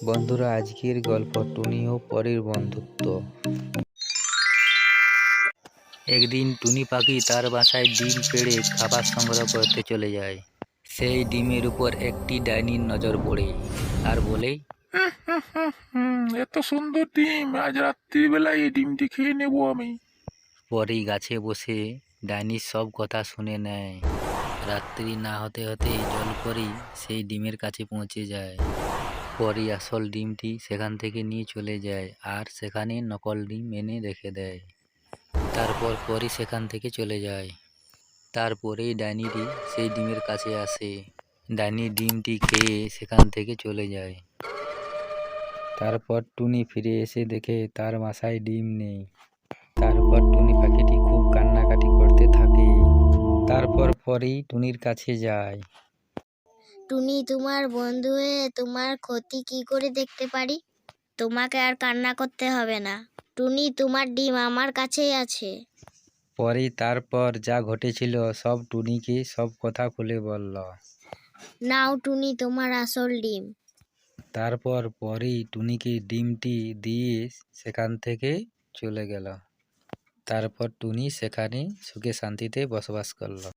বন্ধুরা, আজকের গল্প টুনি ও পরীর বন্ধুত্ব। একদিন টুনি পাখি তার বাসায় ডিম পেড়ে খাবার সংগ্রহ করতে চলে যায়। সেই ডিমের উপর একটি ডাইনির নজর পড়ে আর বলে, এত সুন্দর ডিম, আজ রাত্রিবেলায় এই ডিমটি খেয়ে নেবো আমি। পরী গাছে বসে ডাইনির সব কথা শুনে নেয়। রাত্রি না হতে হতেই জলপরী সেই ডিমের কাছে পৌঁছে যায়। পরী আসল ডিমটি সেখান থেকে নিয়ে চলে যায় আর সেখানে নকল ডিম এনে রেখে দেয়। তারপর পরী সেখান থেকে চলে যায়। তারপরেই ডাইনিটি সেই ডিমের কাছে আসে। ডাইনি ডিমটি খেয়ে সেখান থেকে চলে যায়। তারপর টুনি ফিরে এসে দেখে তার বাসায় ডিম নেই। তারপর টুনি পাখিটি খুব কান্নাকাটি করতে থাকে। তারপর পরেই টুনির কাছে যায়। টুনি, তোমার বন্ধু হয়ে তোমার ক্ষতি কি করে দেখতে পারি? তোমাকে আর কান্না করতে হবে না। টুনি, তোমার ডিম আমার কাছেই আছে। পরেই তারপর যা ঘটেছিল সব টুনিকে সব কথা খুলে বলল। নাও টুনি, তোমার আসল ডিম। তারপর পরেই টুনিকে ডিমটি দিয়ে সেখান থেকে চলে গেল। তারপর টুনি সেখানে সুখে শান্তিতে বসবাস করল।